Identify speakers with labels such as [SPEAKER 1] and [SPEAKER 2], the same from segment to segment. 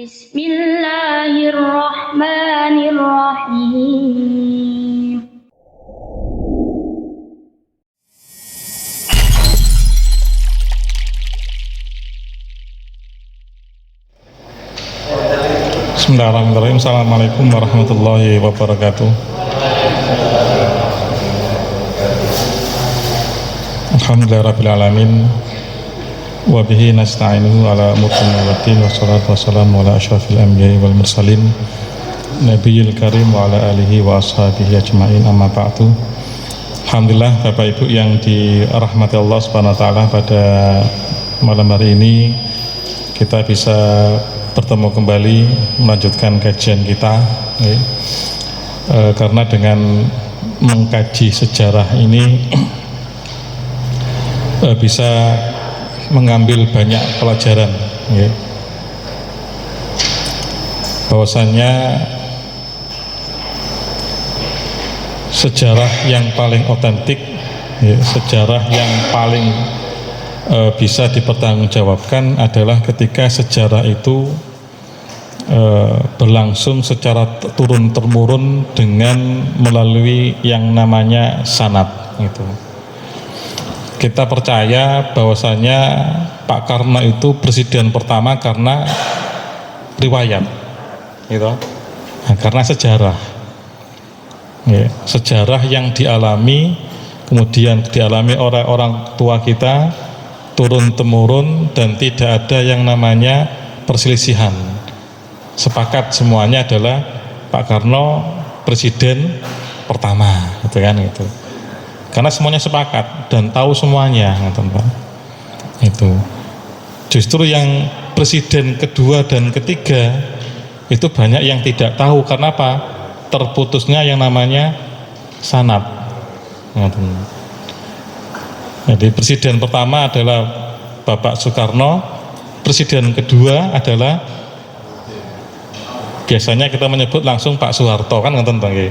[SPEAKER 1] Bismillahirrahmanirrahim.
[SPEAKER 2] Bismillahirrahmanirrahim. Assalamualaikum warahmatullahi wabarakatuh. Alhamdulillahirrabbilalamin. Wabihi nasta'inuhu ala umuri waddin. Wassalatu wassalamu ala asyrafil anbiya'i wal mursalin Nabiyil karim wa ala alihi wa ashabihi ajma'in, amma ba'du. Alhamdulillah Bapak Ibu yang dirahmati Allah subhanahu wa ta'ala, pada malam hari ini kita bisa bertemu kembali melanjutkan kajian kita, karena dengan mengkaji sejarah ini bisa mengambil banyak pelajaran, bahwasanya sejarah yang paling otentik, sejarah yang paling bisa dipertanggungjawabkan adalah ketika sejarah itu berlangsung secara turun-temurun dengan melalui yang namanya sanad. Gitu. Kita percaya bahwasanya Pak Karno itu presiden pertama karena riwayat, gitu. Nah, karena sejarah, sejarah yang dialami, kemudian dialami oleh orang tua kita, turun temurun, dan tidak ada yang namanya perselisihan. Sepakat semuanya adalah Pak Karno presiden pertama, gitu kan, gitu. Karena semuanya sepakat dan tahu semuanya, teman-teman. Itu justru yang presiden kedua dan ketiga itu banyak yang tidak tahu. Karena apa? Terputusnya yang namanya sanad. Jadi presiden pertama adalah Bapak Soekarno, presiden kedua adalah biasanya kita menyebut langsung Pak Soeharto, kan, teman-teman.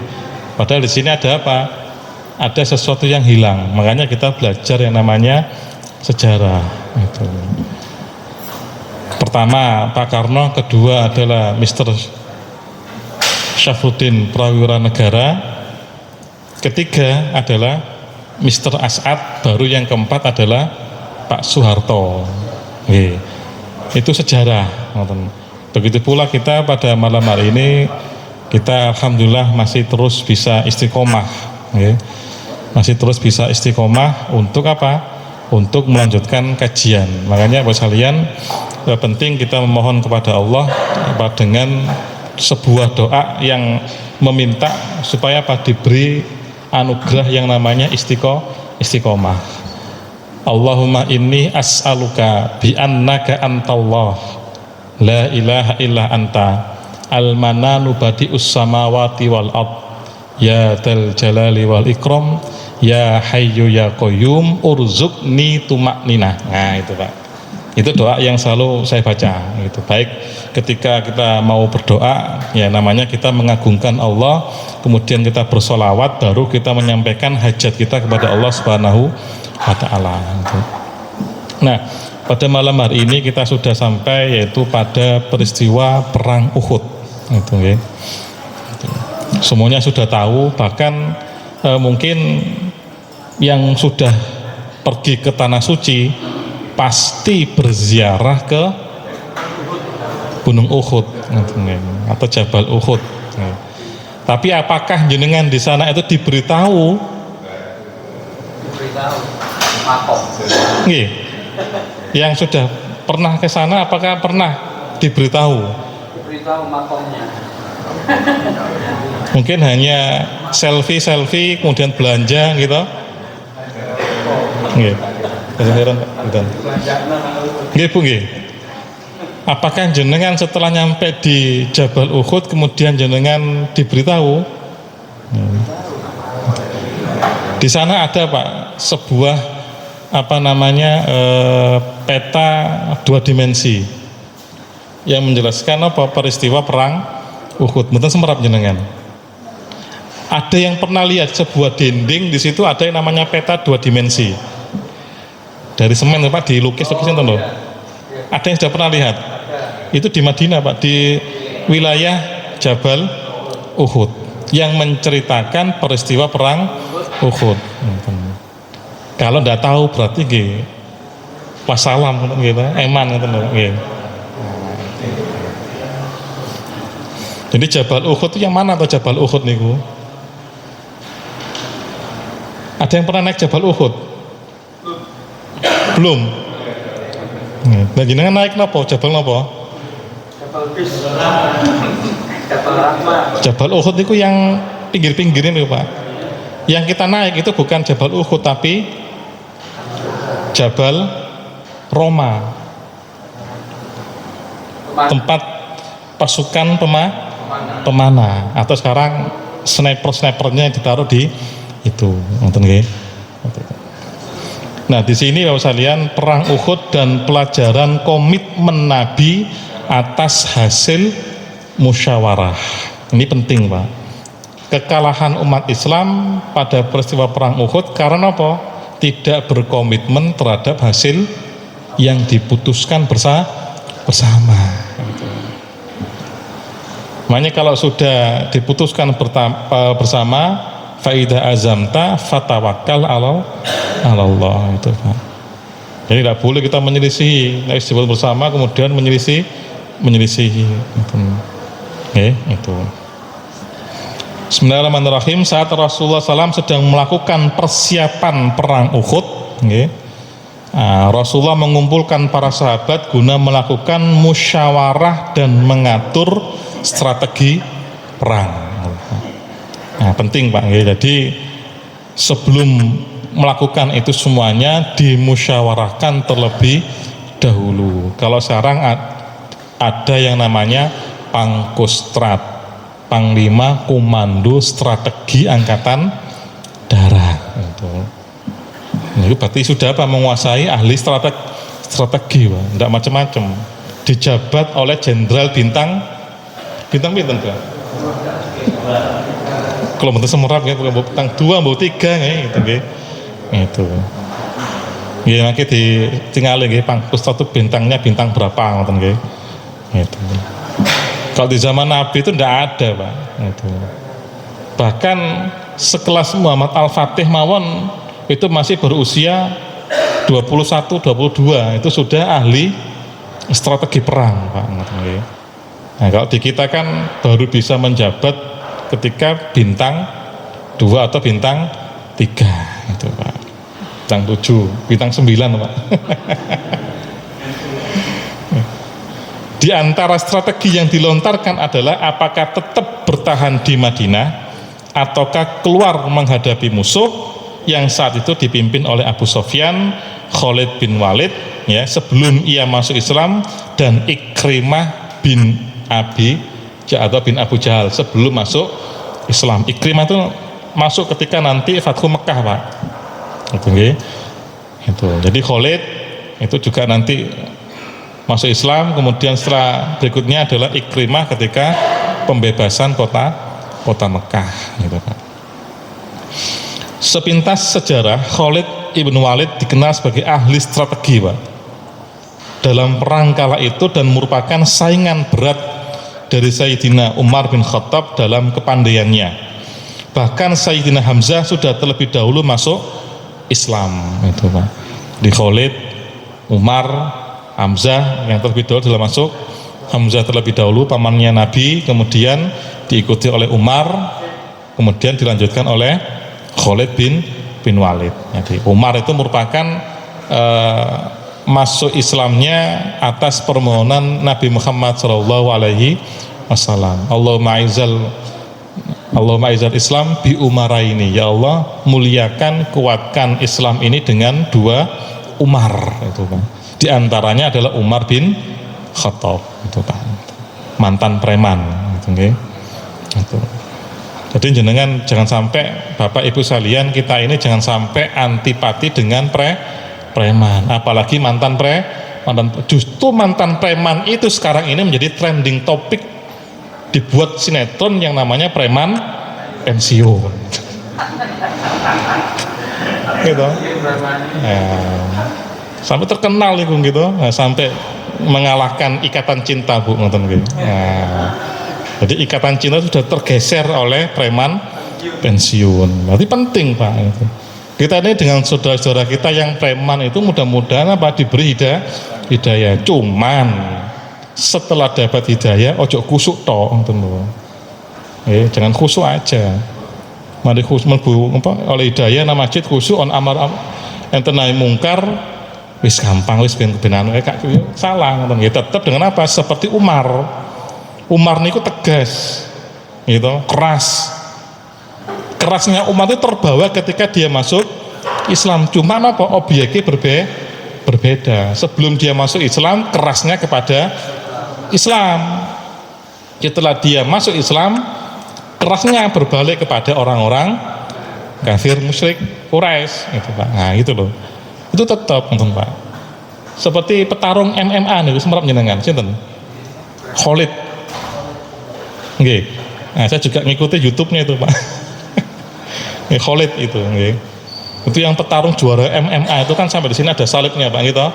[SPEAKER 2] Padahal di sini ada apa? Ada sesuatu yang hilang, makanya kita belajar yang namanya sejarah. Itu. Pertama Pak Karno, kedua adalah Mr. Syafruddin Prawira Negara, ketiga adalah Mr. As'ad, baru yang keempat adalah Pak Soeharto. Itu sejarah. Begitu pula kita pada malam hari ini, kita alhamdulillah masih terus bisa istiqomah, masih terus bisa istiqomah untuk apa? Untuk melanjutkan kajian. Makanya buat kalian penting kita memohon kepada Allah dengan sebuah doa yang meminta supaya apa? Diberi anugerah yang namanya istiqomah. Allahumma inni as'aluka bi annaka antallah la ilaha illa anta al-mananu badi'us samawati wal ard ya dzal jalali wal ikram ya hayyu ya qayyum urzuqni tumakninah. Nah itu Pak, itu doa yang selalu saya baca. Itu baik ketika kita mau berdoa, ya namanya kita mengagungkan Allah, kemudian kita bersolawat, baru kita menyampaikan hajat kita kepada Allah Subhanahu wa Ta'ala. Nah, pada malam hari ini kita sudah sampai yaitu pada peristiwa perang Uhud. Itu, semuanya sudah tahu, bahkan mungkin yang sudah pergi ke Tanah Suci pasti berziarah ke Gunung Uhud atau Jabal Uhud. Tapi apakah jenengan di sana itu diberitahu? Yang sudah pernah ke sana, apakah pernah diberitahu? Diberitahu makomnya. Mungkin hanya selfie kemudian belanja gitu. Bu, apakah jenengan setelah nyampe di Jabal Uhud kemudian jenengan diberitahu? Di sana ada Pak sebuah peta dua dimensi yang menjelaskan apa peristiwa perang Uhud. Mboten semerap jenengan. Ada yang pernah lihat sebuah dinding, di situ ada yang namanya peta dua dimensi. Dari semen Pak dilukis itu loh. Ada yang sudah pernah lihat? itu di Madinah Pak, di wilayah Jabal Uhud yang menceritakan peristiwa perang Uhud. Kalau tidak tahu berarti wassalam gitu, eman gitu. Jadi Jabal Uhud itu yang mana atau Jabal Uhud niku? Ada yang pernah naik Jabal Uhud? Belum. Nah, jenengan naik napa? Jabal napa? Jabal Uhud itu yang pinggir-pinggirin itu Pak. Yang kita naik itu bukan Jabal Uhud tapi Jabal Roma, tempat pasukan pemanah, atau sekarang snipernya ditaruh di itu. Nah di sini Bapak sekalian, perang Uhud dan pelajaran komitmen Nabi atas hasil musyawarah. Ini penting Pak. Kekalahan umat Islam pada peristiwa perang Uhud karena apa? Tidak berkomitmen terhadap hasil yang diputuskan bersama. Makanya kalau sudah diputuskan bersama, faida azamta fatawakkal ala Allah, itu Pak. Jadi tidak boleh kita menyelisih, disebut bersama kemudian menyelisih itu. Bismillahirrahmanirrahim. Saat Rasulullah SAW sedang melakukan persiapan perang Uhud, Rasulullah mengumpulkan para sahabat guna melakukan musyawarah dan mengatur strategi perang. Nah, penting Pak. Jadi sebelum melakukan itu semuanya dimusyawarahkan terlebih dahulu. Kalau sekarang ada yang namanya Pangkostrat, Panglima Komando Strategi Angkatan Darat. Itu berarti sudah apa, menguasai ahli strategi, Pak. Tidak macam-macam. Dijabat oleh jenderal bintang Pak. Kalau bentuk semerap ya, bintang 2, bintang 3 gitu. Itu. Ya nanti ditinggali Pangkostrat itu bintangnya bintang berapa ngoten nggih. Itu. Kalau di zaman Nabi itu tidak ada Pak. Itu. Bahkan sekelas Muhammad Al-Fatih mawon itu masih berusia 21, 22, itu sudah ahli strategi perang Pak. Nah kalau di kita kan baru bisa menjabat ketika bintang 2 atau bintang 3 itu Pak. Bintang 7, bintang 9 Pak. Di antara strategi yang dilontarkan adalah apakah tetap bertahan di Madinah ataukah keluar menghadapi musuh yang saat itu dipimpin oleh Abu Sofyan, Khalid bin Walid ya sebelum ia masuk Islam, dan Ikrimah bin Abu Jahal sebelum masuk Islam. Ikrimah itu masuk ketika nanti Fathu Mekah Pak. Itu. Jadi Khalid itu juga nanti masuk Islam, kemudian setelah berikutnya adalah Ikrimah ketika pembebasan kota Mekah gitu Pak. Sepintas sejarah, Khalid ibn Walid dikenal sebagai ahli strategi Pak dalam perang kala itu dan merupakan saingan berat dari Sayyidina Umar bin Khattab dalam kepandaiannya. Bahkan Sayyidina Hamzah sudah terlebih dahulu masuk Islam itu Pak. Di Khalid, Umar, Hamzah yang terlebih dahulu sudah masuk. Hamzah terlebih dahulu pamannya Nabi, kemudian diikuti oleh Umar, kemudian dilanjutkan oleh Khalid bin Walid. Jadi Umar itu merupakan masuk Islamnya atas permohonan Nabi Muhammad SAW. Allahumma aizal Islam bi umaraini, ya Allah muliakan, kuatkan Islam ini dengan 2 Umar itu Pak. Di antaranya adalah Umar bin Khattab itu Pak, mantan preman gitu, itu. Jadi jenengan jangan sampai Bapak Ibu sekalian, kita ini jangan sampai antipati dengan preman, apalagi justru mantan preman itu sekarang ini menjadi trending topik, dibuat sinetron yang namanya preman pensiun gitu. Sampai terkenal itu gitu. Nah, sampai mengalahkan ikatan cinta, Bu, ngoten nggih. Nah, jadi ikatan cinta sudah tergeser oleh preman pensiun. Berarti penting, Pak. Itu. Kita ini dengan saudara-saudara kita yang preman itu mudah-mudahan apa diberi hidayah. Cuman setelah dapat hidayah ojo kusuk tok, ngoten lho. Jangan kusuk aja. Mari kusuk oleh hidayah nang masjid kusuk on amar enten nahi mungkar wis gampang wis ben kebenaran kak salah ngoten nggih. Tetep dengan apa? Seperti Umar. Umar niku tegas. Gitu, keras. Kerasnya Umar itu terbawa ketika dia masuk Islam. Cuma apa? Objeknya berbeda. Sebelum dia masuk Islam, kerasnya kepada Islam. Setelah dia masuk Islam, kerasnya berbalik kepada orang-orang kafir musyrik Quraisy, gitu Pak. Nah, itu loh. Itu tetap, nonton Pak. Seperti petarung MMA nih, semerap jenengan, sinten? Khalid. Nggih. Nah, saya juga ngikuti YouTube-nya itu, Pak. Khalid itu, nggih. Itu yang petarung juara MMA itu kan sampai di sini ada salibnya, Pak, gitu.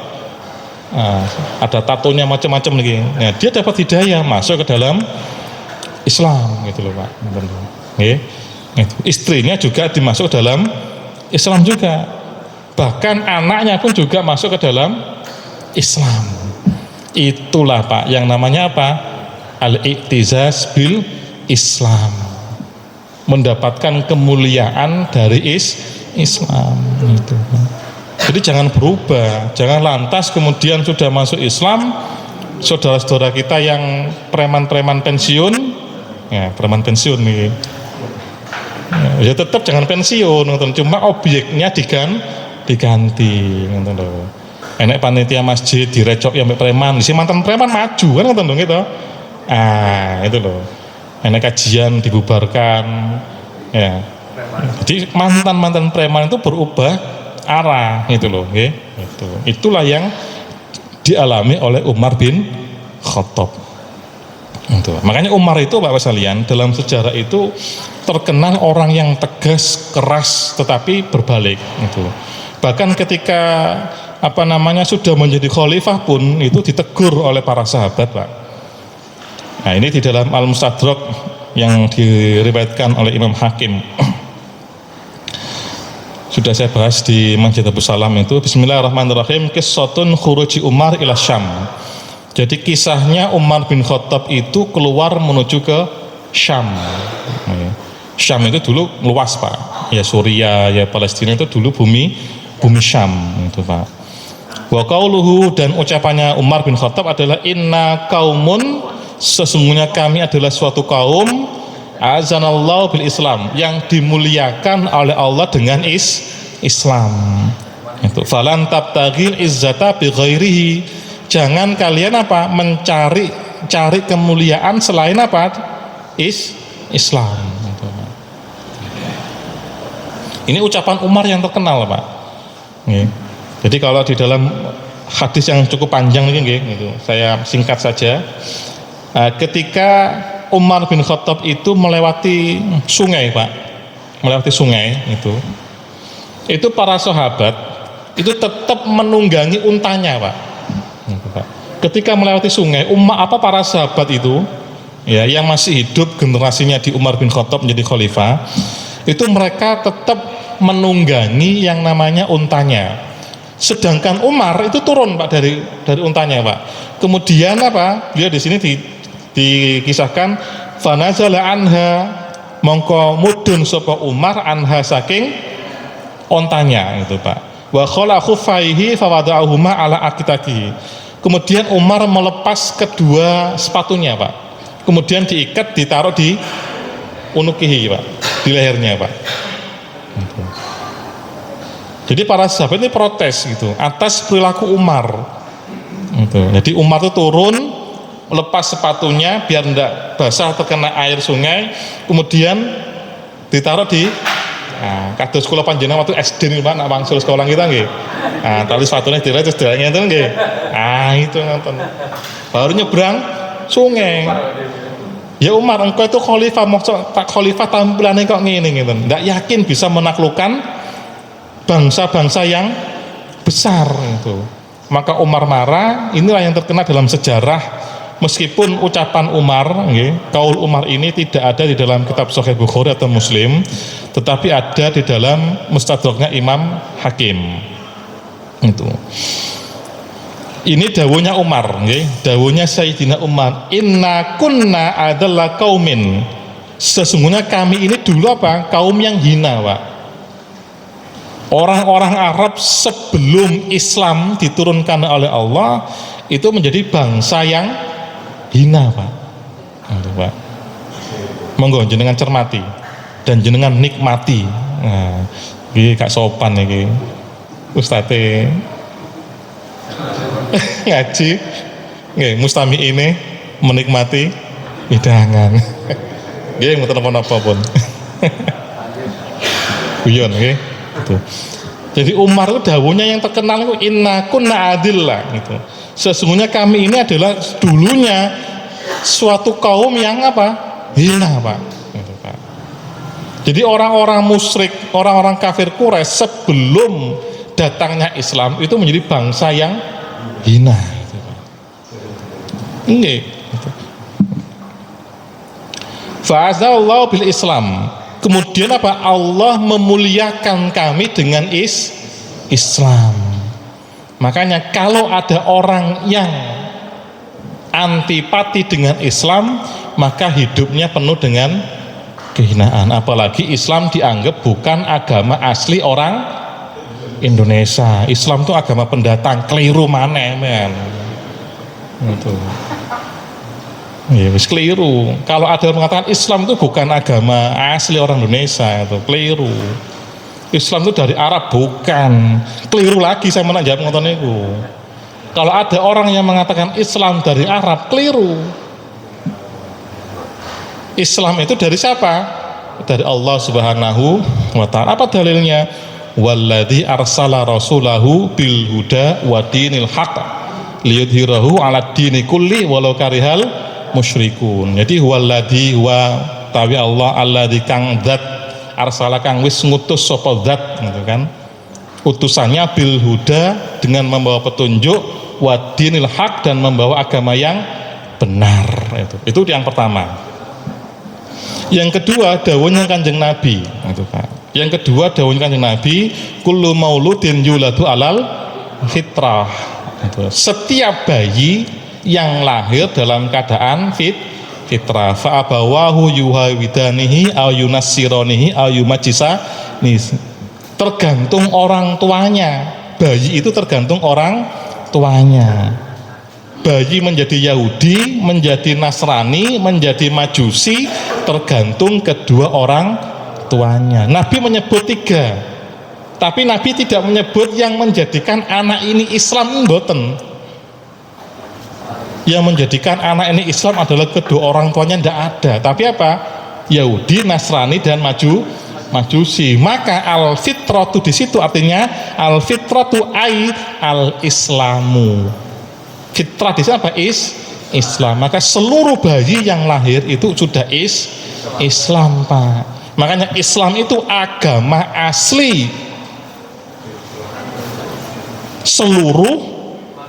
[SPEAKER 2] Nah, ada tatonya macam-macam lagi. Nah, dia dapat hidayah masuk ke dalam Islam, gitu loh, Pak. Nggih. Itu. Istrinya juga dimasuk dalam Islam juga. Bahkan anaknya pun juga masuk ke dalam Islam. Itulah, Pak, yang namanya apa? Al-i'tizaz bil Islam. Mendapatkan kemuliaan dari Islam itu. Jadi jangan berubah, jangan lantas kemudian sudah masuk Islam, saudara-saudara kita yang preman-preman pensiun, ya preman pensiun nih, ya tetap jangan pensiun, cuma objeknya diganti, loh. Enek panitia masjid direcok yang preman, si mantan preman maju kan gitu, itu loh. Enak kajian dibubarkan, ya. Jadi mantan preman itu berubah arah, gitu loh, gitu. Itulah yang dialami oleh Umar bin Khattab. Gitu. Makanya Umar itu, Bapak sekalian, dalam sejarah itu terkenal orang yang tegas, keras, tetapi berbalik. Gitu. Bahkan ketika sudah menjadi khalifah pun itu ditegur oleh para sahabat, Pak. Nah, ini di dalam Al-Mustadrak yang diriwayatkan oleh Imam Hakim. Sudah saya bahas di Masjid Abu Salam itu. Bismillahirrahmanirrahim. Qissatun khuruji Umar ila Syam. Jadi kisahnya Umar bin Khattab itu keluar menuju ke Syam. Syam itu dulu luas, Pak. Ya Suriah, ya Palestina itu dulu bumi Syam itu, Pak. Wa qauluhu, dan ucapannya Umar bin Khattab adalah inna qaumun, sesungguhnya kami adalah suatu kaum azanallahu bil Islam, yang dimuliakan oleh Allah dengan Islam. Itu falan tabtaghil izzata bi ghairihi, jangan kalian mencari kemuliaan selain Islam. Ini ucapan Umar yang terkenal, Pak. Jadi kalau di dalam hadis yang cukup panjang ini, gitu, saya singkat saja. Ketika Umar bin Khattab itu melewati sungai, Pak, itu para sahabat itu tetap menunggangi untanya, Pak. Ketika melewati sungai, para sahabat itu, ya, yang masih hidup generasinya di Umar bin Khattab menjadi khalifah, itu mereka tetap menunggangi yang namanya untanya. Sedangkan Umar itu turun, Pak, dari untanya, Pak. Kemudian dia di sini dikisahkan fanazala anha, mongko mudun sapa Umar anha saking ontanya itu, Pak. Wa khala khuffaihi fawada'ahuma ala akitatihi. Kemudian Umar melepas kedua sepatunya, Pak. Kemudian diikat, ditaruh di unukihi, Pak, di lehernya, Pak. Gitu. Jadi para sahabat ini protes gitu atas perilaku Umar. Gitu. Jadi Umar itu turun, lepas sepatunya biar tidak basah terkena air sungai, kemudian ditaruh di kados kula panjenengan waktu SD nih, Pak, nak wangsul sekolah kita nggih. Tali sepatunya direk terus dalane itu nggih. Itu nonton. Baru nyebrang sungai. Ya Umar, engkau itu khalifah, tak khalifah tampilannya kok ngene gitu. Ndak yakin bisa menaklukkan bangsa-bangsa yang besar itu. Maka Umar marah. Inilah yang terkena dalam sejarah, meskipun ucapan Umar, kaul Umar ini tidak ada di dalam kitab Sahih Bukhari atau Muslim, tetapi ada di dalam Mustadraknya Imam Hakim. Itu. Ini dawuhnya Umar, dawuhnya Sayyidina Umar, inna kunna adalah kaumin, sesungguhnya kami ini dulu apa? Kaum yang hina, Pak. Orang-orang Arab sebelum Islam diturunkan oleh Allah itu menjadi bangsa yang hina, Pak. Itu, Pak. Monggo jenengan cermati dan jenengan nikmati. Nah, iki gak sopan iki. Ustadz ngaji nggih mustami ini menikmati hidangan nggih mboten napa-napa pun guyon nggih gitu. Jadi Umar itu dawuhnya yang terkenal itu inna kunna adillah gitu. Sesungguhnya kami ini adalah dulunya suatu kaum yang apa? Hina, Pak. Gitu, Pak. Jadi orang-orang musyrik, orang-orang kafir Quraisy sebelum datangnya Islam itu menjadi bangsa yang hina. Ini fa'azallahu bil Islam. Kemudian apa? Allah memuliakan kami dengan Islam. Makanya kalau ada orang yang antipati dengan Islam, maka hidupnya penuh dengan kehinaan. Apalagi Islam dianggap bukan agama asli orang Indonesia. Islam itu agama pendatang, keliru maneh men. Itu. Ya, keliru. Kalau ada yang mengatakan Islam itu bukan agama asli orang Indonesia, itu keliru. Islam itu dari Arab, bukan. Keliru lagi saya menanjak ngoten niku. Kalau ada orang yang mengatakan Islam dari Arab, keliru. Islam itu dari siapa? Dari Allah Subhanahu wa ta'ala. Apa dalilnya? Walladzi arsala rasulahu bil huda wa dinil haqq liyudhhirahu 'ala dini kulli walau karihal musyrikun. Jadi walladzi wa tawi Allah alladzi kang zat arsala kang wis ngutus sapa zat gitu kan. Utusannya bil huda dengan membawa petunjuk, wa dinil haqq dan membawa agama yang benar. Itu yang pertama. Yang kedua dawuhnya Kanjeng Nabi gitu, Pak. Yang kedua dawuhnya Kanjeng Nabi, kullu mauludin yuladu alal fitrah. Setiap bayi yang lahir dalam keadaan fitrah, fa abawahu yuhawidanihi aw yunassiranihi aw yumajjisanihi. Tergantung orang tuanya. Bayi itu tergantung orang tuanya. Bayi menjadi Yahudi, menjadi Nasrani, menjadi Majusi, tergantung kedua orang tuanya. Nabi menyebut 3, tapi Nabi tidak menyebut yang menjadikan anak ini Islam, mboten. Yang menjadikan anak ini Islam adalah kedua orang tuanya, tidak ada. Tapi apa? Yahudi, Nasrani dan Majusi. Maka al-fitratu di situ artinya al-fitratu ai al-islamu. Fitrah di sini apa? Islam. Maka seluruh bayi yang lahir itu sudah Islam, Pak. Makanya Islam itu agama asli seluruh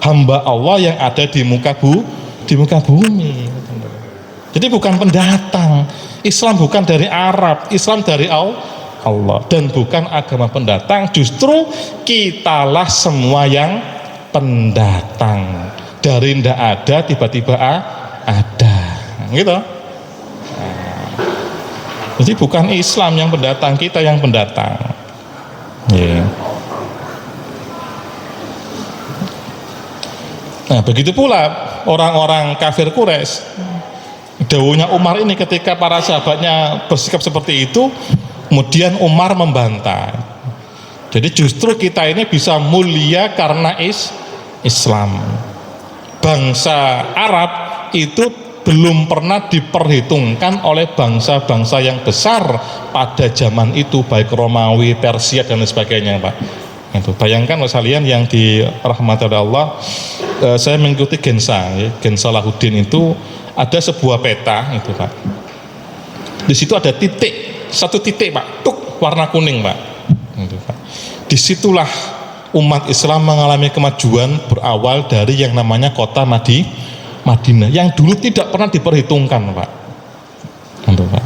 [SPEAKER 2] hamba Allah yang ada di muka bumi. Jadi bukan pendatang. Islam bukan dari Arab, Islam dari Allah, dan bukan agama pendatang. Justru kitalah semua yang pendatang. Dari ndak ada tiba-tiba ada, gitu. Jadi bukan Islam yang pendatang, kita yang pendatang. Yeah. Nah, begitu pula orang-orang kafir Quraisy. Dawuhnya Umar ini ketika para sahabatnya bersikap seperti itu, kemudian Umar membantah. Jadi justru kita ini bisa mulia karena Islam. Bangsa Arab itu belum pernah diperhitungkan oleh bangsa-bangsa yang besar pada zaman itu, baik Romawi, Persia dan lain sebagainya, Pak. Itu bayangkan kalian yang dirahmati oleh Allah. Saya mengikuti Gensa, Gen Salahuddin itu ada sebuah peta itu, Pak. Di situ ada titik, satu titik, Pak, tuk warna kuning, Pak. Itu, Pak. Disitulah umat Islam mengalami kemajuan berawal dari yang namanya kota Madinah yang dulu tidak pernah diperhitungkan, Pak. Untuk Pak.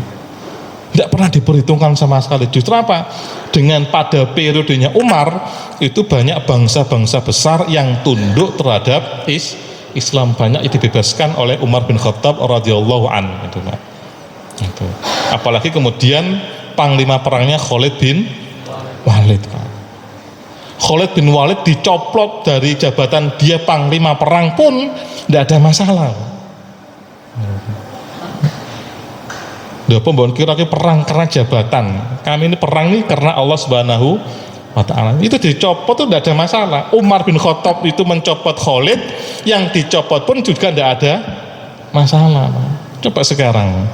[SPEAKER 2] Tidak pernah diperhitungkan sama sekali. Justru apa? Dengan pada periodenya Umar itu banyak bangsa-bangsa besar yang tunduk terhadap Islam, banyak dibebaskan oleh Umar bin Khattab radhiyallahu an, itu Pak. Itu. Apalagi kemudian panglima perangnya Khalid bin Walid, Pak. Khalid bin Walid dicoplok dari jabatan dia panglima perang pun tidak ada masalah. Dia pembangun kira-kira perang karena jabatan. Kami ini perang ini karena Allah Subhanahu wa Ta'ala. Itu dicopot itu tidak ada masalah. Umar bin Khattab itu mencopot Khalid, yang dicopot pun juga tidak ada masalah. Coba sekarang.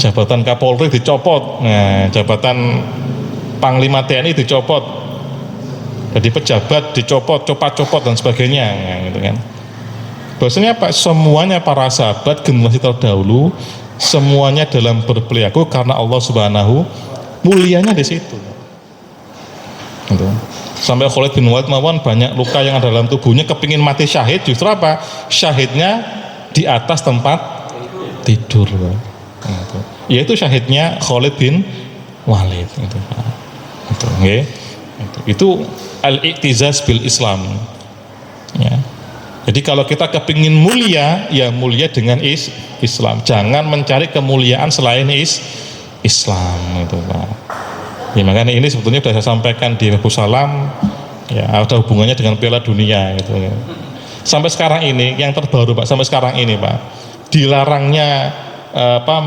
[SPEAKER 2] Jabatan Kapolri dicopot, nah, jabatan Panglima TNI dicopot, jadi pejabat dicopot, copot dan sebagainya, nah, gitu kan. Bahwasanya apa? Semuanya para sahabat generasi terdahulu semuanya dalam berperilaku karena Allah Subhanahu mulianya di situ. Gitu. Sampai Khalid bin Walid mawon banyak luka yang ada dalam tubuhnya, kepingin mati syahid, justru apa? Syahidnya di atas tempat tidur. Gitu. Yaitu syahidnya Khalid bin Walid. Gitu. Gitu. Okay. Itu al-iktizaz bil Islam. Ya. Jadi kalau kita kepingin mulia, ya mulia dengan Islam. Jangan mencari kemuliaan selain Islam, itu Pak. Ya, makanya ini sebetulnya sudah saya sampaikan di Abu Salam, ya ada hubungannya dengan Piala Dunia, gitu. Sampai sekarang ini, yang terbaru Pak, sampai sekarang ini Pak, dilarangnya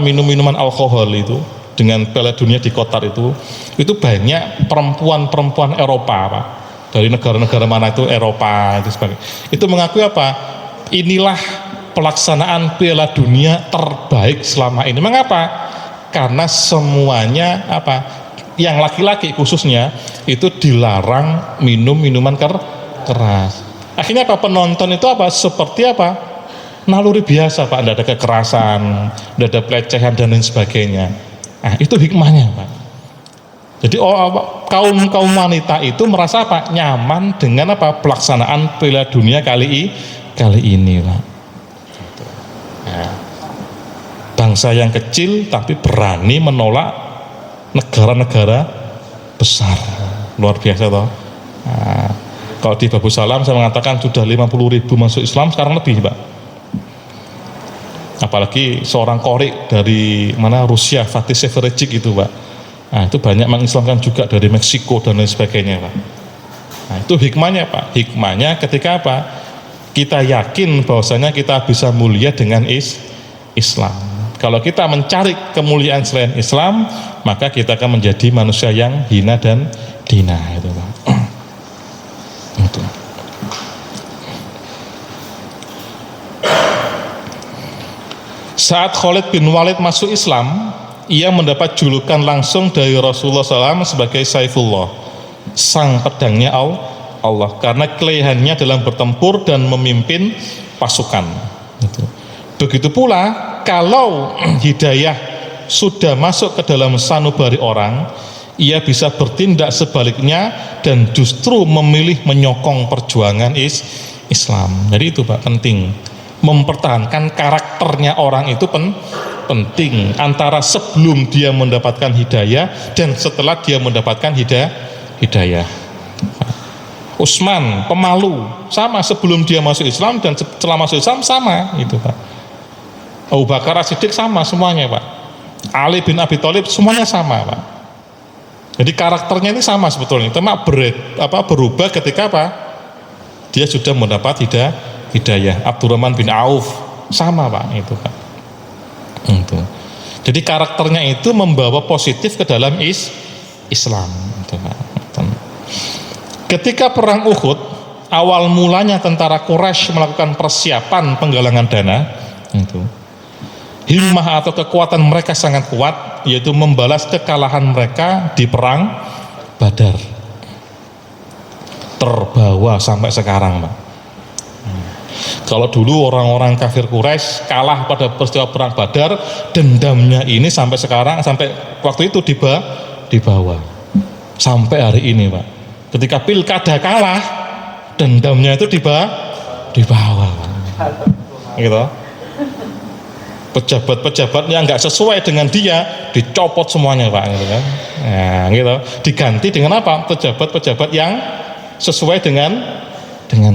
[SPEAKER 2] minum-minuman alkohol itu dengan Piala Dunia di Qatar itu banyak perempuan-perempuan Eropa, Pak. Dari negara-negara mana itu Eropa itu sebagainya. Itu mengakui apa? Inilah pelaksanaan Piala Dunia terbaik selama ini. Mengapa? Karena semuanya apa? Yang laki-laki khususnya itu dilarang minum minuman keras. Akhirnya apa? Penonton itu apa? Seperti apa? Naluri biasa, Pak. Tidak ada kekerasan, tidak ada pelecehan dan lain sebagainya. Nah, itu hikmahnya, Pak. Jadi kaum wanita itu merasa apa? Nyaman dengan apa? Pelaksanaan Piala Dunia kali ini, Pak. Nah, bangsa yang kecil tapi berani menolak negara-negara besar, luar biasa toh. Nah, kalau di Babu Salam saya mengatakan sudah 50.000 masuk Islam, sekarang lebih, Pak. Apalagi seorang qori dari mana Rusia, Fatih Severejic itu, Pak. Nah, itu banyak mengislamkan juga dari Meksiko dan lain sebagainya, Pak. Nah, itu hikmahnya, Pak. Hikmahnya ketika apa? Kita yakin bahwasanya kita bisa mulia dengan Islam. Kalau kita mencari kemuliaan selain Islam, maka kita akan menjadi manusia yang hina dan dina, itu, Pak. Itu. Saat Khalid bin Walid masuk Islam, ia mendapat julukan langsung dari Rasulullah SAW sebagai Saifullah, sang pedangnya Allah, karena kelebihannya dalam bertempur dan memimpin pasukan. Begitu pula kalau hidayah sudah masuk ke dalam sanubari orang, ia bisa bertindak sebaliknya dan justru memilih menyokong perjuangan Islam. Jadi itu, Pak, penting mempertahankan karakternya orang itu penting, antara sebelum dia mendapatkan hidayah dan setelah dia mendapatkan hidayah. Utsman pemalu, sama sebelum dia masuk Islam dan setelah masuk Islam sama, itu, Pak. Abu Bakar As-Siddiq sama semuanya, Pak. Ali bin Abi Thalib semuanya sama, Pak. Jadi karakternya ini sama sebetulnya, cuma berubah ketika apa? Dia sudah mendapat hidayah. Abdurrahman bin Auf sama, Pak, itu, Pak. Itu. Jadi karakternya itu membawa positif ke dalam Islam. Itu, Pak. Ketika perang Uhud, awal mulanya tentara Quraisy melakukan persiapan penggalangan dana. Itu. Himmah atau kekuatan mereka sangat kuat, yaitu membalas kekalahan mereka di perang Badar. Terbawa sampai sekarang, Pak. Kalau dulu orang-orang kafir Quraisy kalah pada peristiwa perang Badar, dendamnya ini sampai sekarang, sampai waktu itu dibawa sampai hari ini Pak. Ketika pilkada kalah, dendamnya itu dibawa gitu. Pejabat-pejabat yang nggak sesuai dengan dia dicopot semuanya Pak gitu kan. Nah, gitu. Diganti dengan apa? Pejabat-pejabat yang sesuai dengan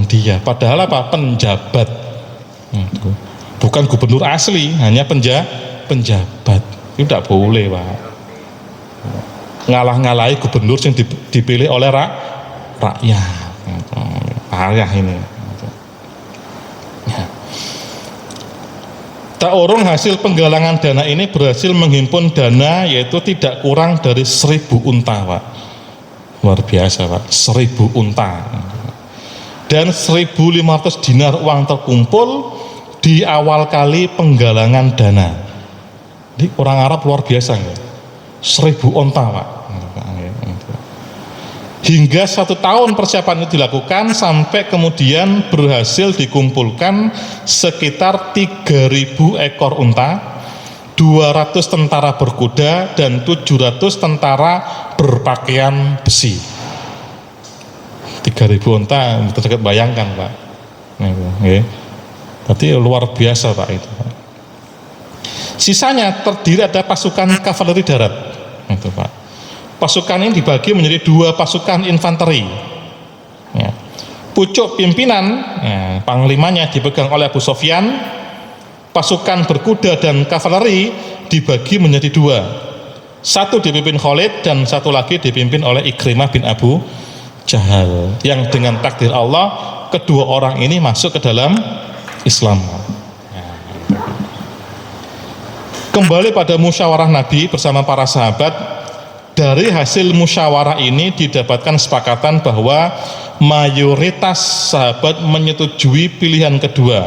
[SPEAKER 2] dia. Padahal apa? Penjabat. Bukan gubernur asli, hanya penjabat. Itu tidak boleh Pak. Ngalah-ngalahi gubernur yang dipilih oleh rakyat. Payah ini. Tak urung hasil penggalangan dana ini berhasil menghimpun dana yaitu tidak kurang dari 1.000 unta Pak. Luar biasa Pak, 1.000 unta. Dan 1.500 dinar uang terkumpul di awal kali penggalangan dana. Ini orang Arab luar biasa ya. 1.000 unta Pak. Hingga 1 tahun persiapan itu dilakukan sampai kemudian berhasil dikumpulkan sekitar 3.000 ekor unta, 200 tentara berkuda dan 700 tentara berpakaian besi. 3.000 unta, terdekat bayangkan Pak. Berarti luar biasa Pak itu. Sisanya terdiri ada pasukan kavaleri darat, itu Pak. Pasukan ini dibagi menjadi 2 pasukan infanteri. Ya. Pucuk pimpinan, ya, panglimanya dipegang oleh Abu Sofyan. Pasukan berkuda dan kavaleri dibagi menjadi 2. Satu dipimpin Khalid dan satu lagi dipimpin oleh Ikrimah bin Abu Jahal. Yang dengan takdir Allah, kedua orang ini masuk ke dalam Islam. Kembali pada musyawarah Nabi bersama para sahabat. Dari hasil musyawarah ini didapatkan sepakatan bahwa mayoritas sahabat menyetujui pilihan kedua.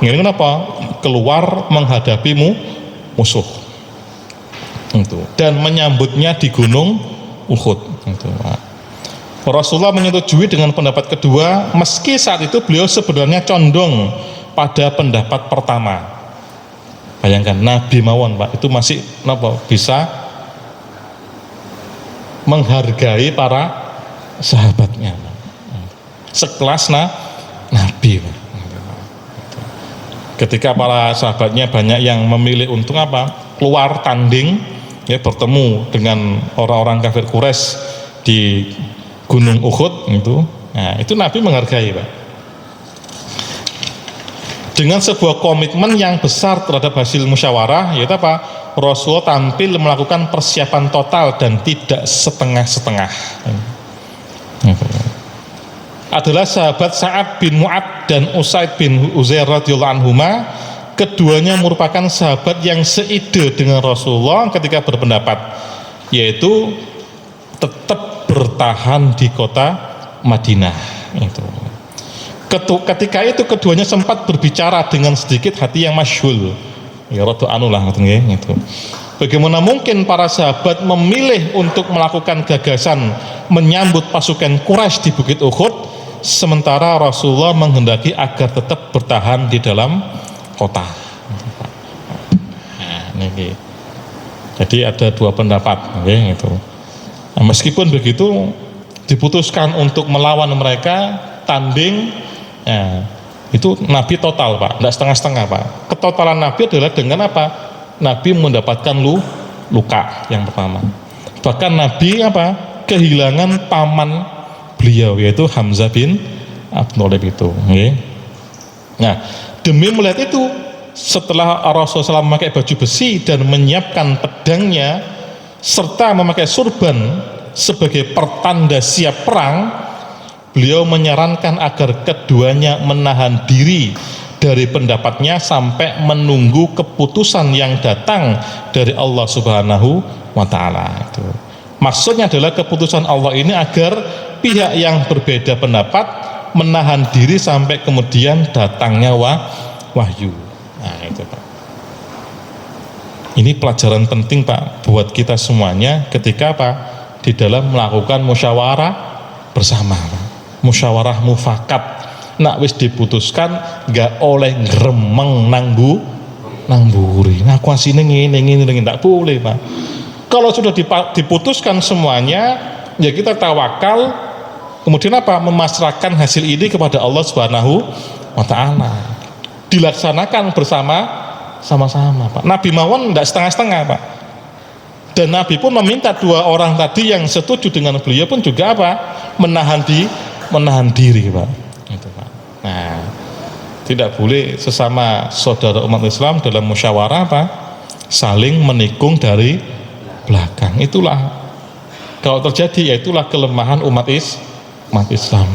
[SPEAKER 2] Ini kenapa? Keluar menghadapi musuh. Dan menyambutnya di gunung Uhud. Rasulullah menyetujui dengan pendapat kedua, meski saat itu beliau sebenarnya condong pada pendapat pertama. Bayangkan Nabi mawon Pak, itu masih bisa menghargai para sahabatnya, sekelas Nabi. Ketika para sahabatnya banyak yang memilih untuk apa? Keluar tanding, ya, bertemu dengan orang-orang kafir Quraisy di Gunung Uhud itu. Nah, itu Nabi menghargai Pak. Dengan sebuah komitmen yang besar terhadap hasil musyawarah, yaitu apa? Rasulullah tampil melakukan persiapan total dan tidak setengah-setengah. Adalah sahabat Sa'ad bin Mu'ad dan Usaid bin Uzair radhiyallahu anhuma. Keduanya merupakan sahabat yang seide dengan Rasulullah ketika berpendapat, yaitu tetap bertahan di kota Madinah. Ketika itu keduanya sempat berbicara dengan sedikit hati yang masyhul. Ya rada anu lah gitu. Bagaimana mungkin para sahabat memilih untuk melakukan gagasan menyambut pasukan Quraisy di Bukit Uhud, sementara Rasulullah menghendaki agar tetap bertahan di dalam kota. Nah, ini. Jadi ada 2 pendapat, gitu. Nah, meskipun begitu diputuskan untuk melawan mereka, tanding, ya, itu Nabi total Pak, tidak setengah-setengah Pak. Ketotalan Nabi adalah dengan apa? Nabi mendapatkan luka yang pertama. Bahkan Nabi kehilangan paman beliau, yaitu Hamzah bin Abdul Thalib itu. Nah, demi melihat itu, setelah Rasulullah SAW memakai baju besi dan menyiapkan pedangnya serta memakai surban sebagai pertanda siap perang, beliau menyarankan agar keduanya menahan diri dari pendapatnya sampai menunggu keputusan yang datang dari Allah Subhanahu wa Ta'ala. Maksudnya adalah keputusan Allah ini agar pihak yang berbeda pendapat menahan diri sampai kemudian datangnya wahyu. Nah, itu Pak. Ini pelajaran penting Pak buat kita semuanya ketika di dalam melakukan musyawarah bersama Pak. Musyawarah mufakat, nak wis diputuskan gak oleh gremeng nang mburi. Ngaku asine ngene tak boleh Pak. Kalau sudah diputuskan semuanya, ya kita tawakal, kemudian apa? Memasrahkan hasil ini kepada Allah Subhanahu wa Ta'ala. Dilaksanakan sama-sama, Pak. Nabi mawon tidak setengah-setengah, Pak. Dan Nabi pun meminta dua orang tadi yang setuju dengan beliau pun juga apa? Menahan diri, Pak. Itu, Pak. Nah, tidak boleh sesama saudara umat Islam dalam musyawarah apa? Saling menikung dari belakang. Itulah kalau terjadi, ya itulah kelemahan umat Islam.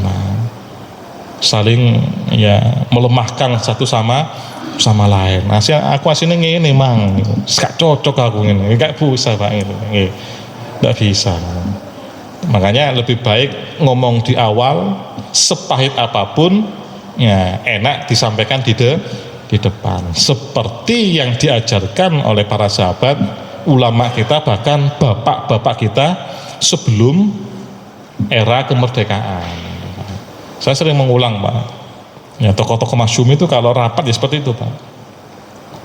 [SPEAKER 2] Saling ya melemahkan satu sama lain. Nah, aku aslinya ngene mang, gak cocok aku ngene, gak bisa Pak gitu. Gak bisa. Makanya lebih baik ngomong di awal, sepahit apapun ya enak disampaikan di depan. Seperti yang diajarkan oleh para sahabat, ulama kita, bahkan bapak-bapak kita sebelum era kemerdekaan. Saya sering mengulang, Pak. Ya, tokoh-tokoh masyhur itu kalau rapat ya seperti itu, Pak.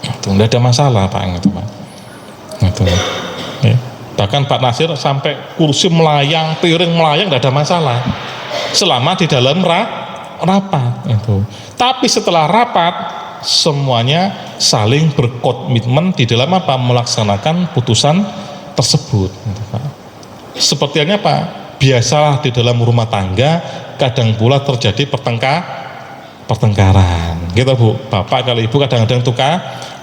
[SPEAKER 2] Itu enggak ada masalah, Pak, gitu, Pak. Itu. Ya. Bahkan Pak Nasir sampai kursi melayang, piring melayang enggak ada masalah. Selama di dalam rapat itu. Tapi setelah rapat semuanya saling berkomitmen di dalam apa? Melaksanakan putusan tersebut, gitu, Pak. Sepertinya Pak, biasalah di dalam rumah tangga kadang pula terjadi pertengkaran gitu Bu. Bapak kalau ibu kadang-kadang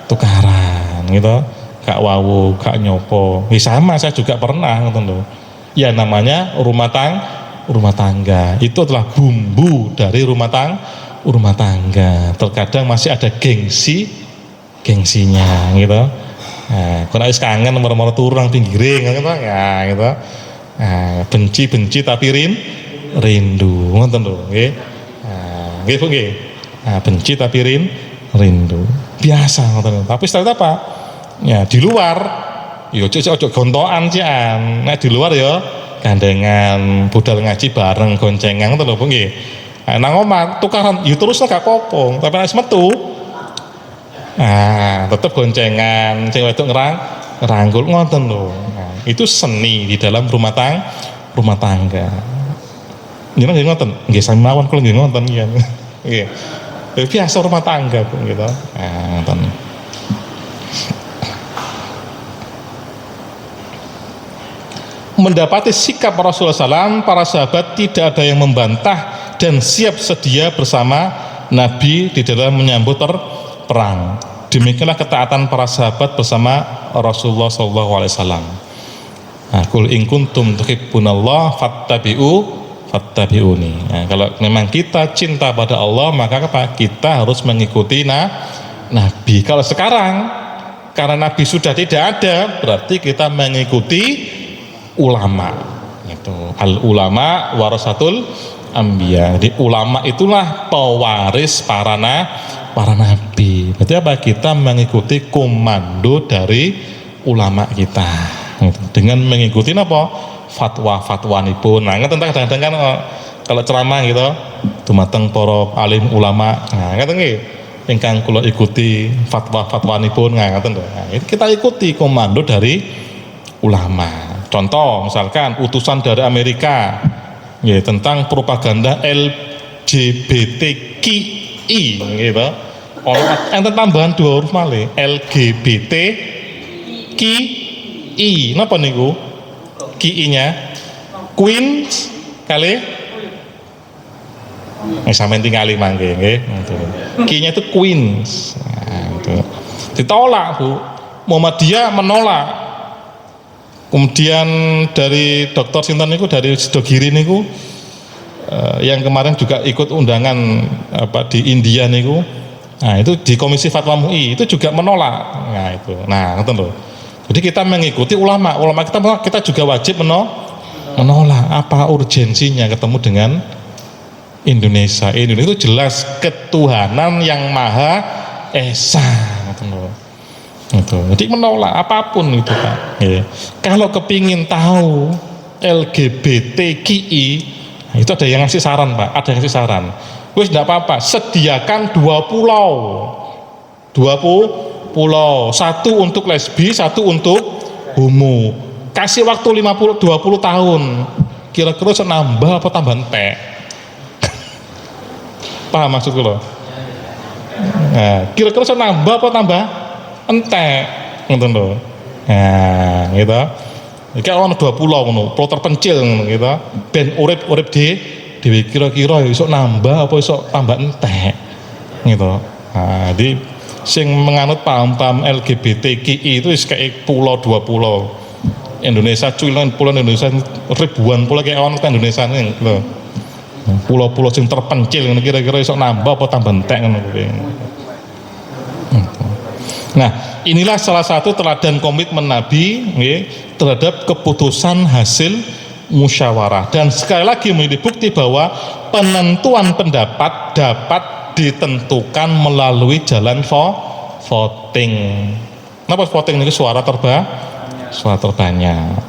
[SPEAKER 2] tukaran gitu, gak wawu, gak nyopo. Sama saya juga pernah gitu loh. Ya namanya rumah tangga itu adalah bumbu dari rumah tangga. Terkadang masih ada gengsinya gitu. Nah, kalau kangen nomor-nomor turang pinggiring gitu ya gitu. Nah, benci tapi rindu ngoten lho nggih. Nggih Bu nggih. Nah, benci tapi rindu. Biasa ngoten. Tapi setelah apa? Ya di luar ya ojo gontokan cian. Nah di luar ya gandengan, budal ngaji bareng, goncengan ngoten lho Bu nggih. Nang omah tukaran ya terus gak apa-apa, tapi nek metu tetep goncengan, sing wedok ngerangkul ngoten lho. Nah, itu seni di dalam rumah tangga. Jenengan nggih ngoten, nggih sami mawon kula nggih ngoten nggih. Nggih. Biasa rumah tangga Bu gitu. Nah, ngoten. Mendapati sikap Rasulullah SAW, para sahabat tidak ada yang membantah dan siap sedia bersama Nabi di dalam menyambut perang. Demikianlah ketaatan para sahabat bersama Rasulullah SAW. Qul in kuntum tuhibbunallah fattabi'uni. Nah, kalau memang kita cinta pada Allah, maka apa? Kita harus mengikuti Nabi. Kalau sekarang karena Nabi sudah tidak ada, berarti kita mengikuti ulama. Itu al ulama warasatul anbiya. Jadi ulama itulah pewaris para nabi. Berarti apa? Kita mengikuti komando dari ulama kita. Dengan mengikuti apa? Fatwa-fatwanipun. Nah, tentang kadang-kadang kan kalau ceramah gitu, dumateng para alim ulama. Nah, ngaten nggih. Ingkang kula ikuti fatwa-fatwanipun ngaten lho. Nah, itu kita ikuti komando dari ulama. Contoh misalkan utusan dari Amerika ya, tentang propaganda LGBTQI gitu. Enten tambahan 2 huruf malih LGBTQI. Napa niku? QI-nya Queens kali sampeyan tingali mangke nggih. Q-nya itu Queens. Nah, itu. Ditolak Bu. Muhammadiyah menolak. Kemudian dari Dr. Sinten niku dari Sidogiri niku yang kemarin juga ikut undangan di India niku. Nah, itu di Komisi Fatwa MUI itu juga menolak. Nah, itu. Nah, ngoten lho. Jadi kita mengikuti ulama kita juga wajib menolak. Apa urgensinya ketemu dengan Indonesia? Indonesia itu jelas ketuhanan yang Maha Esa, ngoten lho. Itu. Jadi menolak apapun itu Pak. Ya. Kalau kepingin tahu LGBTQI, nah, itu ada yang ngasih saran Pak. Ada yang ngasih saran. Wis tidak apa-apa, sediakan 2 pulau. 2 pulau. 1 untuk lesbi, 1 untuk homo. kasih waktu 20 tahun, kira-kira iso nambah apa tambah entek? Paham maksudku loh? Nah, kira-kira iso nambah apa tambah entek? Ngoten lho. Nah, gitu. Iki ono 20 ngono, pulau terpencil ngono gitu. Ben urip-urip dhewe kira-kira iso nambah apa iso tambah entek. Gitu. Nah, jadi sing menganut paham-paham LGBTQI itu kayak pulau 2 pulau. Indonesia cuilan pulau Indonesia ribuan pulau kayak orang Indonesia nih loh. Pulau-pulau sing terpencil kira-kira iso nambah apa tambah entek ngono kuwi. Nah, inilah salah satu teladan komitmen Nabi terhadap keputusan hasil musyawarah. Dan sekali lagi menjadi bukti bahwa penentuan pendapat dapat ditentukan melalui jalan voting. Kenapa voting itu suara terbanyak.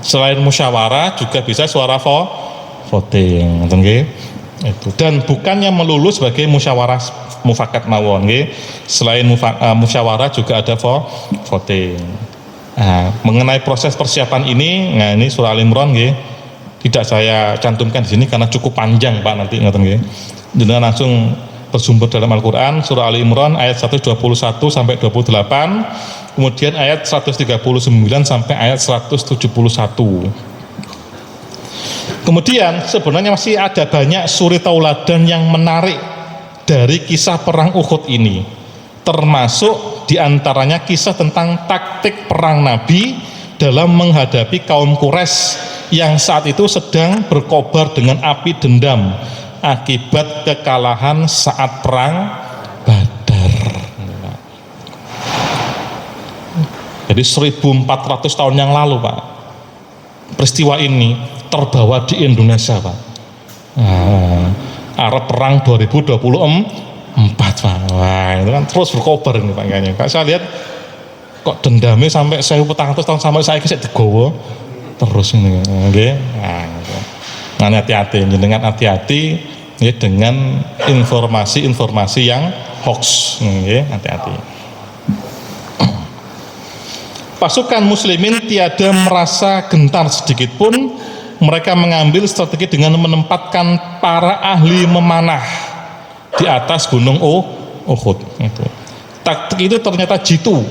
[SPEAKER 2] Selain musyawarah juga bisa suara voting, itu. Dan bukannya melulu sebagai musyawarah mufakat mawon, selain musyawarah juga ada voting. Nah, mengenai proses persiapan ini, nah ini surah Al-Imran, tidak saya cantumkan di sini karena cukup panjang Pak nanti ngoten. Jadi langsung bersumber dalam Al-Quran, surah Al-Imran ayat 121 sampai 28, kemudian ayat 139 sampai ayat 171. Kemudian sebenarnya masih ada banyak suri tauladan yang menarik dari kisah perang Uhud ini, termasuk diantaranya kisah tentang taktik perang Nabi dalam menghadapi kaum Quraisy yang saat itu sedang berkobar dengan api dendam akibat kekalahan saat perang Badar. Jadi 1400 tahun yang lalu Pak, peristiwa ini terbawa di Indonesia Pak. Arab perang 2024 Pak. Wah, itu kan terus berkobar ini Pak kayaknya. Kak saya lihat kok dendamnya sampai 1400 tahun sampai saya kisah digowo terus ini. Oke. Nah, hati-hati, dengan hati-hati ya, dengan informasi-informasi yang hoax. Hati-hati. Pasukan muslimin tiada merasa gentar sedikit pun. Mereka mengambil strategi dengan menempatkan para ahli memanah di atas gunung Uhud. Taktik itu ternyata jitu.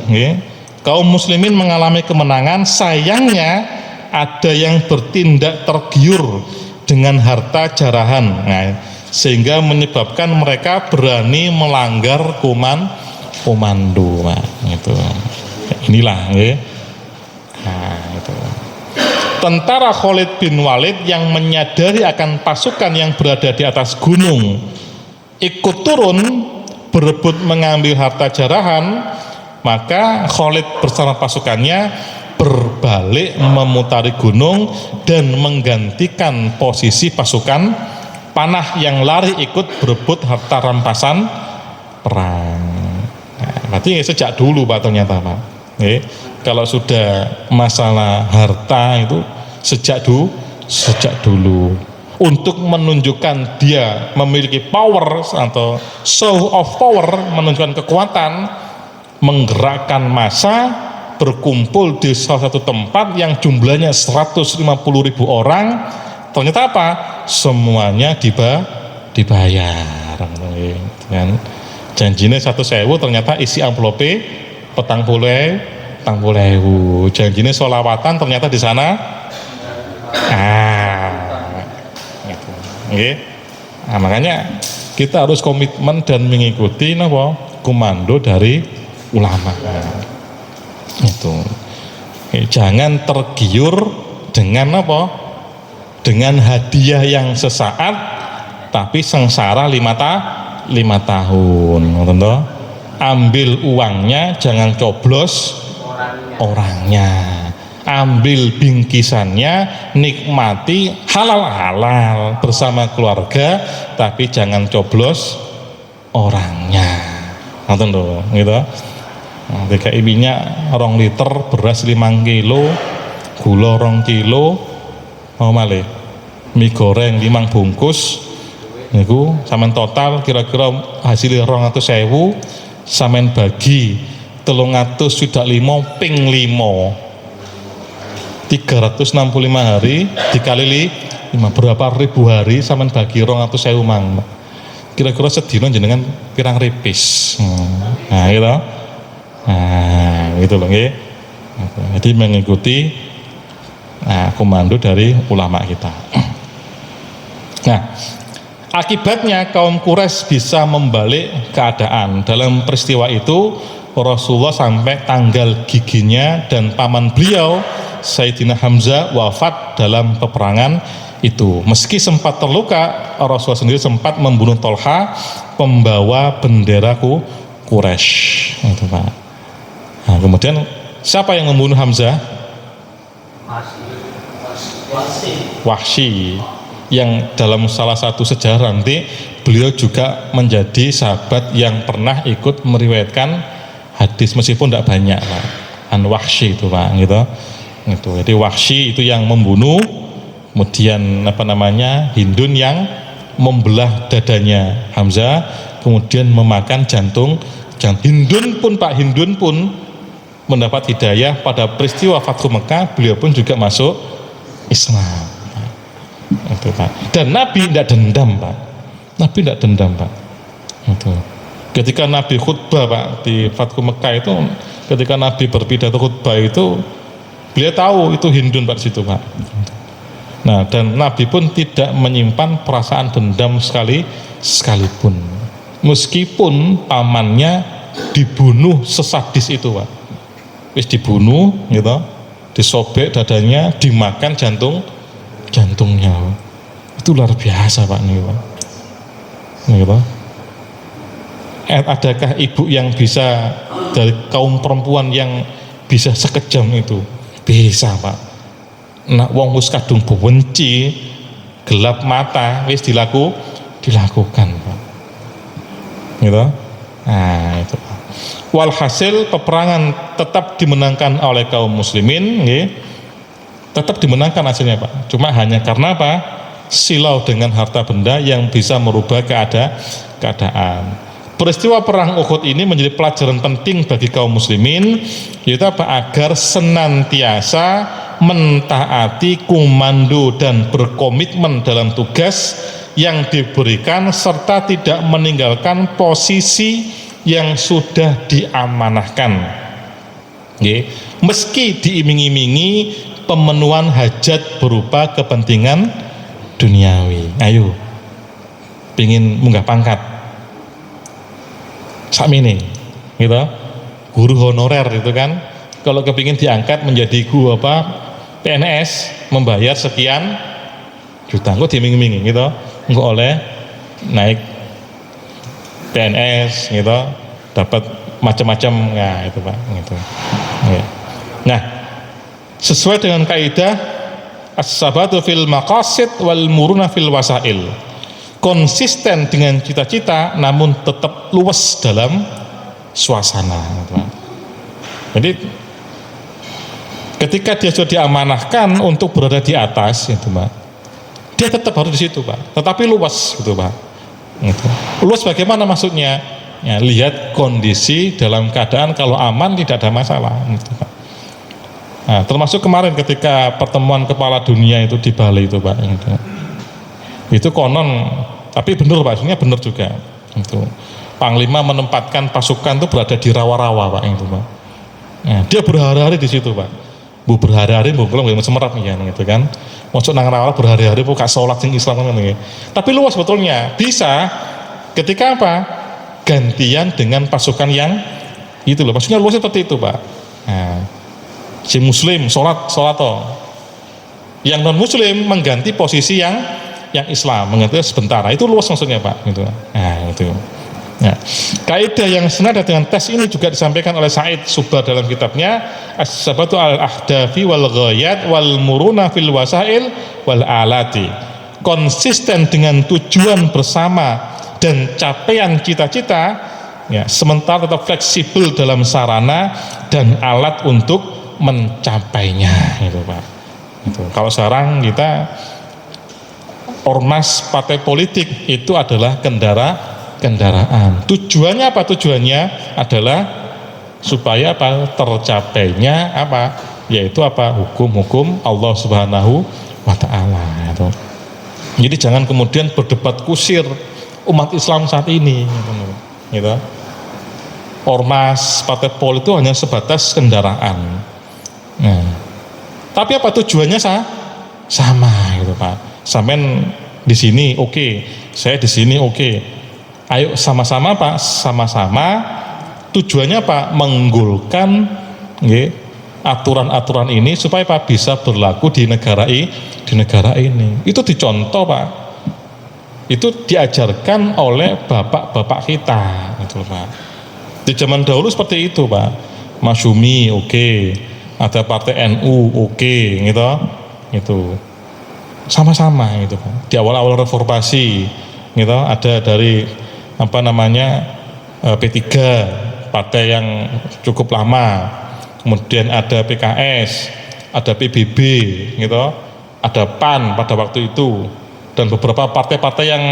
[SPEAKER 2] Kaum muslimin mengalami kemenangan. Sayangnya ada yang bertindak tergiur dengan harta jarahan, sehingga menyebabkan mereka berani melanggar komando. Inilah. Itu. Tentara Khalid bin Walid yang menyadari akan pasukan yang berada di atas gunung ikut turun berebut mengambil harta jarahan, maka Khalid bersama pasukannya berbalik memutari gunung dan menggantikan posisi pasukan panah yang lari ikut berebut harta rampasan perang. Berarti sejak dulu Pak ternyata Pak. Kalau sudah masalah harta itu sejak dulu untuk menunjukkan dia memiliki power atau show of power, menunjukkan kekuatan, menggerakkan massa berkumpul di salah satu tempat yang jumlahnya 150.000 orang. Ternyata apa? Semuanya dibayar. Janjinya 1.000, ternyata isi amplope petang puluh. Janjinya sholawatan, ternyata di sana makanya kita harus komitmen dan mengikuti komando dari ulama. Jangan tergiur dengan dengan hadiah yang sesaat tapi sengsara 5 tahun. Ambil uangnya, jangan coblos orangnya. Ambil bingkisannya, nikmati halal bersama keluarga, tapi jangan coblos orangnya. Nonton dong, gitu. DKI minyak 2 liter, beras 5 kilo, gula 2 kilo, mau malih mie goreng 5 bungkus, niku sampean total kira-kira hasilnya 200.000, sampean bagi 305 ping 5. 365 hari dikali 5 berapa ribu hari sampean bagi 200.000 mang. Kira-kira sedina jenengan pirang ripis. Nah, gitu. Nah, gitu loh nggih. Jadi mengikuti komando dari ulama kita. Nah, akibatnya kaum Quraisy bisa membalik keadaan. Dalam peristiwa itu Rasulullah sampai tanggal giginya dan paman beliau Sayyidina Hamzah wafat dalam peperangan itu. Meski sempat terluka, Rasulullah sendiri sempat membunuh Tolha, pembawa benderaku Quraisy. Itu Pak. Nah, kemudian siapa yang membunuh Hamzah? Wahsy, yang dalam salah satu sejarah nanti beliau juga menjadi sahabat yang pernah ikut meriwayatkan hadis meskipun tidak banyak Pak. Wahsy itu Pak, gitu. Itu. Jadi Wahsy itu yang membunuh, kemudian Hindun yang membelah dadanya Hamzah, kemudian memakan jantung. Hindun pun mendapat hidayah pada peristiwa Fathu Mekah, beliau pun juga masuk Islam. Itu Pak. Dan Nabi tidak dendam Pak. Nabi tidak dendam Pak. Itu. Ketika Nabi khutbah Pak di Fathu Mekah itu, ketika Nabi berpidato khutbah itu, beliau tahu itu Hindun Pak di situ Pak. Nah, dan Nabi pun tidak menyimpan perasaan dendam sekalipun. Meskipun pamannya dibunuh sesadis itu Pak. Wis dibunuh gitu, disobek dadanya, dimakan jantungnya. Itu luar biasa Pak nih Pak. Gitu. Adakah ibu yang bisa dari kaum perempuan yang bisa sekejam itu? Bisa Pak. Nak wong wis kadung benci, gelap mata, wis dilakukan Pak. Gitu. Nah, itu Pak. Walhasil peperangan tetap dimenangkan oleh kaum muslimin, tetap dimenangkan hasilnya Pak. Cuma hanya karena apa? Silau dengan harta benda yang bisa merubah keadaan. Peristiwa perang Uhud ini menjadi pelajaran penting bagi kaum muslimin, yaitu apa? Agar senantiasa mentaati komando dan berkomitmen dalam tugas yang diberikan serta tidak meninggalkan posisi yang sudah diamanahkan. Meski diiming-imingi pemenuhan hajat berupa kepentingan duniawi. Ayo, pingin munggah pangkat, sakmene, gitu. Guru honorer itu kan, kalau kepingin diangkat menjadi guru PNS, membayar sekian juta, kok diiming-imingi, gitu. Enggak oleh naik PNS, gitu, dapat macam-macam, nah itu Pak, gitu. Nah, sesuai dengan kaidah as-sabatu fil maqasid wal muruna fil wasail, konsisten dengan cita-cita namun tetap luas dalam suasana, gitu. Jadi ketika dia sudah diamanahkan untuk berada di atas, itu Pak, dia tetap harus di situ Pak, tetapi luas, gitu Pak. Gitu. Luas bagaimana maksudnya? Ya, lihat kondisi dalam keadaan kalau aman tidak ada masalah, gitu Pak. Nah, termasuk kemarin ketika pertemuan kepala dunia itu di Bali itu Pak, gitu. Itu konon, tapi benar Pak, sebenarnya benar juga. Itu Panglima menempatkan pasukan itu berada di rawa-rawa Pak, itu Pak. Nah, dia berhari-hari di situ Pak. Bu berhari-hari, bu kalau nggak semerap ya, gitu kan. Masuk nang rawa berhari-hari, bu kak sholat sing Islam kan, gitu. Tapi luas sebetulnya, bisa ketika apa? Gantian dengan pasukan yang itu loh, maksudnya luas seperti itu Pak. Nah, si Muslim sholat yang non Muslim mengganti posisi yang Islam, mengganti sebentar. Nah, itu luas maksudnya Pak, gitu. Nah, itu. Nah, kaidah yang senada dengan tes ini juga disampaikan oleh Said Subbar dalam kitabnya As-Sabatu al-Ahdafi wal Ghayat wal Muruna fil Wasail wal Alati. Konsisten dengan tujuan bersama dan capaian cita-cita, ya, sementara tetap fleksibel dalam sarana dan alat untuk mencapainya, gitu Pak. Gitu. Kalau sekarang kita ormas partai politik itu adalah kendaraan. Tujuannya apa? Tujuannya adalah supaya apa? Tercapainya apa? yaitu apa? Hukum-hukum Allah Subhanahu wa taala itu. Jadi jangan kemudian berdebat kusir umat Islam saat ini gitu. Ormas, partai politik itu hanya sebatas kendaraan. Nah, tapi apa tujuannya sama gitu Pak. Sampean di sini oke, saya di sini oke. Ayo sama-sama Pak, sama-sama tujuannya Pak menggolkan aturan-aturan ini supaya Pak bisa berlaku di negara ini. Itu dicontoh Pak. Itu diajarkan oleh bapak-bapak kita gitu Pak. Di zaman dahulu seperti itu Pak. Masyumi oke. Ada partai NU oke, gitu. Itu sama-sama gitu Pak. Di awal-awal reformasi gitu ada dari apa namanya P3, partai yang cukup lama. Kemudian ada PKS, ada PBB gitu. Ada PAN pada waktu itu dan beberapa partai-partai yang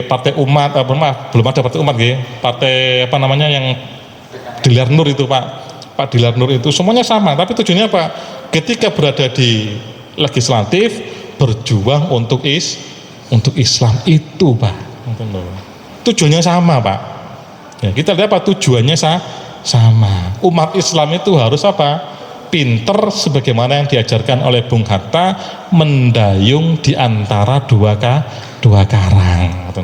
[SPEAKER 2] partai umat belum ada partai umat gitu. Partai apa namanya yang Dilar Nur itu Pak Dilar Nur itu semuanya sama, tapi tujuannya apa? Ketika berada di legislatif berjuang untuk Islam itu Pak. Tujuannya sama Pak. Ya, kita lihat apa tujuannya sama. Umat Islam itu harus apa? Pinter sebagaimana yang diajarkan oleh Bung Hatta, mendayung di antara dua karang.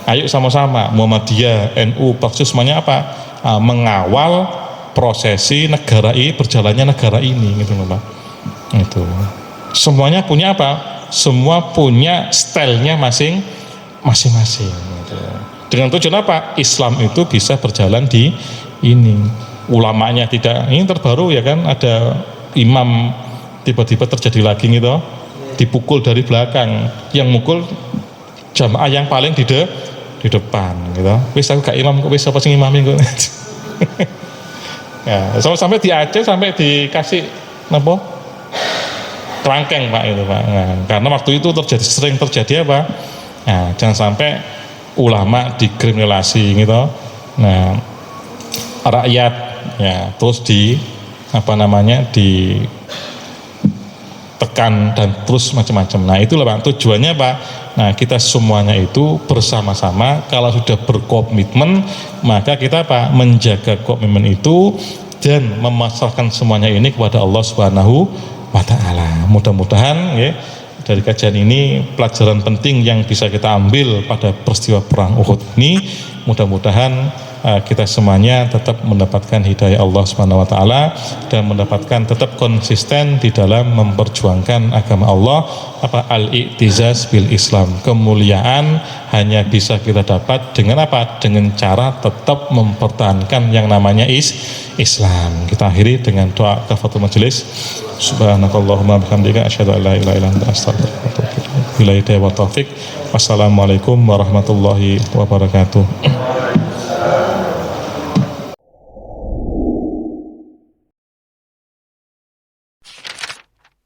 [SPEAKER 2] Ayo sama-sama Muhammadiyah, NU, Paksus semuanya apa? Mengawal prosesi berjalannya negara ini gitu loh Pak. Itu. Semuanya punya apa? Semua punya stylenya masing-masing gitu. Dengan tujuan apa? Islam itu bisa berjalan di ini. Ulamanya tidak, ini terbaru ya kan, ada imam tiba-tiba terjadi lagi gitu, dipukul dari belakang, yang mukul jamaah yang paling di depan gitu. Wis aku gak imam kok, wis apa sing imami kok. Ya, sampai di Aceh sampai dikasih napa? Kerangkeng Pak itu Pak. Nah, karena waktu itu sering terjadi apa? Nah, jangan sampai ulama dikriminalisasi gitu. Nah, rakyat ya terus ditekan dan terus macam-macam. Nah itulah Pak tujuannya Pak. Nah kita semuanya itu bersama-sama kalau sudah berkomitmen maka kita Pak menjaga komitmen itu dan memasrahkan semuanya ini kepada Allah Subhanahu wa taala. Mudah-mudahan ya dari kajian ini pelajaran penting yang bisa kita ambil pada peristiwa perang Uhud ini, mudah-mudahan kita semuanya tetap mendapatkan hidayah Allah Subhanahu wa taala dan mendapatkan tetap konsisten di dalam memperjuangkan agama Allah, al-i'tizaz bil Islam. Kemuliaan hanya bisa kita dapat dengan apa? Dengan cara tetap mempertahankan yang namanya Islam. Kita akhiri dengan doa kafaratul majelis. Subhanakallahumma bihamdika asyhadu an la ilaha illa anta astaghfiruka wa atubu ilaik. Wassalamualaikum warahmatullahi wabarakatuh.